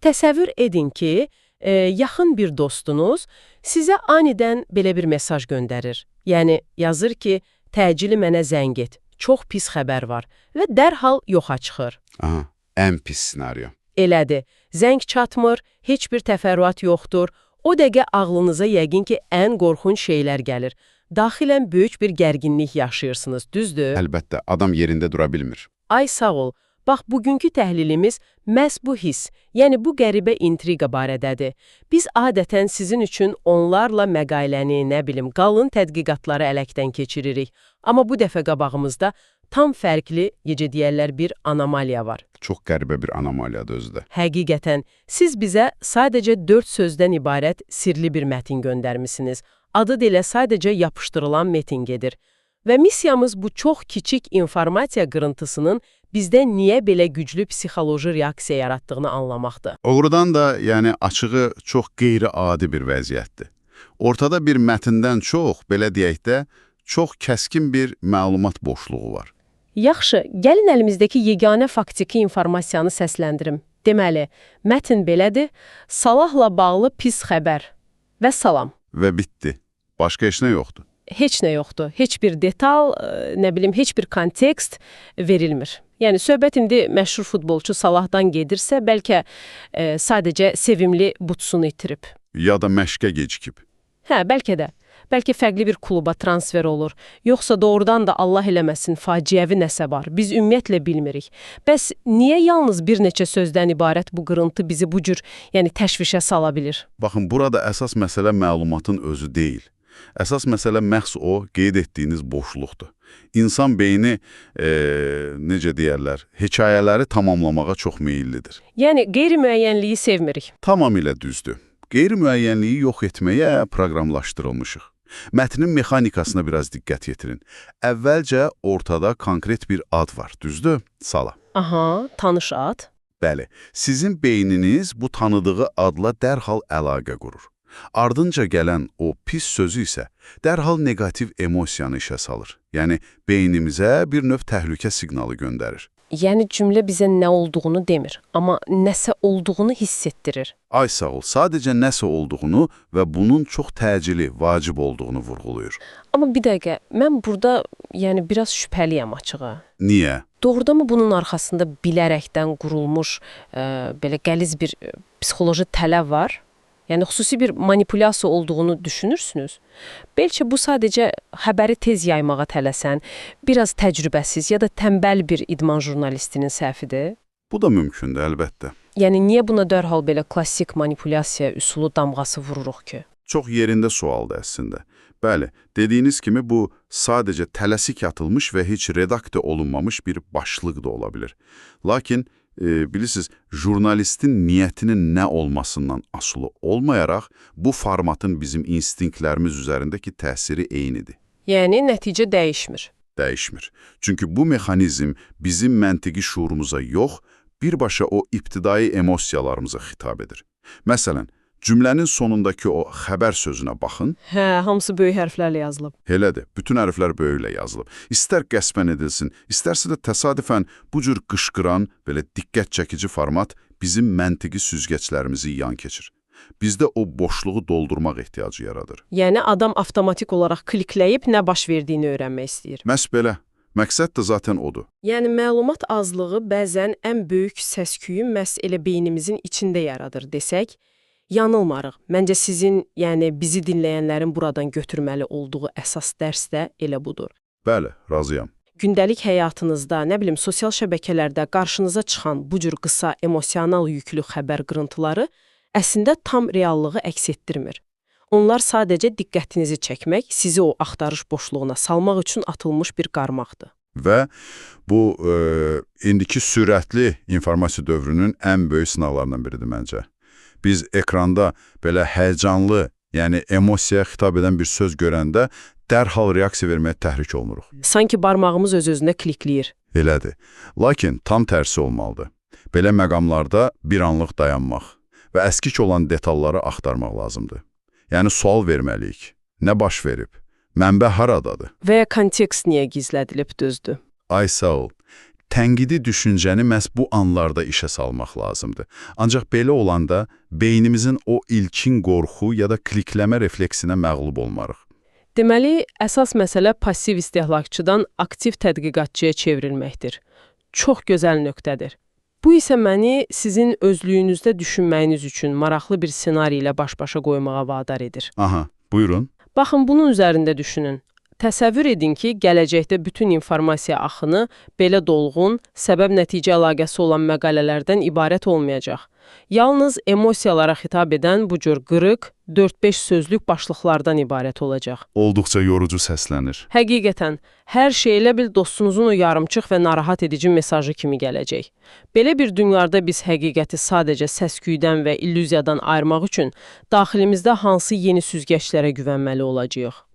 Təsəvvür edin ki, yaxın bir dostunuz sizə anidən belə bir mesaj göndərir. Yəni, yazır ki, təcili mənə zəng et, çox pis xəbər var və dərhal yoxa çıxır. Aha, ən pis senaryo. Elədir, zəng çatmır, heç bir təfərrüat yoxdur. O dəqiqə ağlınıza yəqin ki, ən qorxunc şeylər gəlir. Daxilən böyük bir gərginlik yaşayırsınız, düzdür? Əlbəttə, adam yerində dura bilmir. Ay sağ ol. Bax, bugünkü təhlilimiz məhz bu hiss, yəni bu qəribə intriqa barədədir. Biz adətən sizin üçün onlarla məqaləni, qalın tədqiqatları ələkdən keçiririk. Amma bu dəfə qabağımızda tam fərqli, deyərlər, bir anomaliya var. Çox qəribə bir anomaliyadır özü də. Həqiqətən, siz bizə sadəcə 4 sözdən ibarət sirli bir mətin göndərmisiniz. Adı dilə sadəcə yapışdırılan metin gedir. Və missiyamız bu çox kiçik informasiya qırıntısının bizdə niyə belə güclü psixoloji reaksiya yaratdığını anlamaqdır. Doğrudan da, yəni açığı çox qeyri-adi bir vəziyyətdir. Ortada bir mətndən çox, belə deyək də, çox kəskin bir məlumat boşluğu var. Yaxşı, gəlin əlimizdəki yeganə faktiki informasiyanı səsləndirim. Deməli, mətn belədir, Salahla bağlı pis xəbər və salam. Və bitdi. Başqa heç nə yoxdur. Heç nə yoxdur. Heç bir detal, heç bir kontekst verilmir. Yəni, söhbət indi məşhur futbolçu Salahdan gedirsə, bəlkə sadəcə sevimli butsunu itirib. Ya da məşqə gecikib. Hə, bəlkə də. Bəlkə fərqli bir kluba transfer olur. Yoxsa doğrudan da Allah eləməsin, faciəvi nəsə var. Biz ümumiyyətlə bilmirik. Bəs niyə yalnız bir neçə sözdən ibarət bu qırıntı bizi bu cür, təşvişə sala bilir? Baxın, burada əsas məsələ məlumatın özü deyil. Əsas məsələ məhz o, qeyd etdiyiniz boşluqdur. İnsan beyni, necə deyərlər, hekayələri tamamlamağa çox meyillidir. Yəni, qeyri-müəyyənliyi sevmirik. Tamamilə düzdür. Qeyri-müəyyənliyi yox etməyə proqramlaşdırılmışıq. Mətnin mexanikasına biraz diqqət yetirin. Əvvəlcə ortada konkret bir ad var, düzdür? Salah. Aha, tanış ad. Bəli, sizin beyniniz bu tanıdığı adla dərhal əlaqə qurur. Ardınca gələn o pis sözü isə dərhal negativ emosiyanı işə salır. Yəni, beynimizə bir növ təhlükə siqnalı göndərir. Yəni, cümlə bizə nə olduğunu demir, amma nəsə olduğunu hiss etdirir. Ay sağ ol, sadəcə nəsə olduğunu və bunun çox təcili, vacib olduğunu vurğulayır. Amma bir dəqiqə, mən burada biraz şübhəliyəm açığı. Niyə? Doğrudanmı bunun arxasında bilərəkdən qurulmuş belə qəliz bir psixoloji tələb var? Yəni, xüsusi bir manipulyasiya olduğunu düşünürsünüz. Bəlkə bu sadəcə xəbəri tez yaymağa tələsən, biraz təcrübəsiz ya da tənbəl bir idman jurnalistinin səhvidir. Bu da mümkündür, əlbəttə. Yəni, niyə buna dərhal belə klassik manipulyasiya üsulu damğası vururuq ki? Çox yerində sualdır əslində. Bəli, dediyiniz kimi bu sadəcə tələsik atılmış və heç redaktə olunmamış bir başlıq da ola bilir. Lakin, bilirsiniz, jurnalistin niyyətinin nə olmasından asılı olmayaraq, bu formatın bizim instinktlərimiz üzərindəki təsiri eynidir. Yəni, nəticə dəyişmir. Dəyişmir. Çünki bu mexanizm bizim məntiqi şuurumuza yox, birbaşa o ibtidai emosiyalarımıza xitab edir. Məsələn, cümlənin sonundakı o xəbər sözünə baxın. Hə, hamısı böyük hərflərlə yazılıb. Elədir, bütün hərflər böyüklə yazılıb. İstər qəsbən edilsin, istərsə də təsadüfən bu cür qışqıran, belə diqqət çəkici format bizim məntiqi süzgəçlərimizi yan keçir. Bizdə o boşluğu doldurmaq ehtiyacı yaradır. Yəni, adam avtomatik olaraq klikləyib nə baş verdiyini öyrənmək istəyir. Məhz belə. Məqsəd də zaten odur. Yəni, məlumat azlığı bəzən ən böyük səs-küyü məhz elə beynimizin içində yaradır desək, yanılmarıq. Məncə sizin, bizi dinləyənlərin buradan götürməli olduğu əsas dərs də elə budur. Bəli, razıyam. Gündəlik həyatınızda, sosial şəbəkələrdə qarşınıza çıxan bu cür qısa, emosional yüklü xəbər qırıntıları əslində tam reallığı əks etdirmir. Onlar sadəcə diqqətinizi çəkmək, sizi o axtarış boşluğuna salmaq üçün atılmış bir qarmaqdır. Və bu, indiki sürətli informasiya dövrünün ən böyük sınaqlarından biridir məncə. Biz ekranda belə həyəcanlı, emosiyaya xitab edən bir söz görəndə dərhal reaksiya verməyə təhrik olunuruq. Sanki barmağımız öz-özünə klikləyir. Elədir. Lakin tam tərsi olmalıdır. Belə məqamlarda bir anlıq dayanmaq və əskik olan detalları axtarmaq lazımdır. Yəni, sual verməliyik. Nə baş verib? Mənbə haradadır? Və ya kontekst niyə gizlədilib, düzdür? Ay sağ ol. tənqidi düşüncəni məhz bu anlarda işə salmaq lazımdır. Ancaq belə olanda beynimizin o ilkin qorxu ya da klikləmə refleksinə məğlub olmarıq. Deməli, əsas məsələ passiv istehlakçıdan aktiv tədqiqatçıya çevrilməkdir. Çox gözəl nöqtədir. Bu isə məni sizin özlüyünüzdə düşünməyiniz üçün maraqlı bir ssenari ilə baş-başa qoymağa vadar edir. Aha, buyurun. Baxın, bunun üzərində düşünün. Təsəvvür edin ki, gələcəkdə bütün informasiya axını belə dolğun, səbəb-nəticə əlaqəsi olan məqalələrdən ibarət olmayacaq. Yalnız emosiyalara xitab edən bu cür qırıq, 4-5 sözlük başlıqlardan ibarət olacaq. Olduqca yorucu səslənir. Həqiqətən, hər şey elə bil dostunuzun o yarımçıq və narahat edici mesajı kimi gələcək. Belə bir dünyada biz həqiqəti sadəcə səs-küydən və illüziyadan ayırmaq üçün daxilimizdə hansı yeni süzgəçlərə güvənməli olacağıq?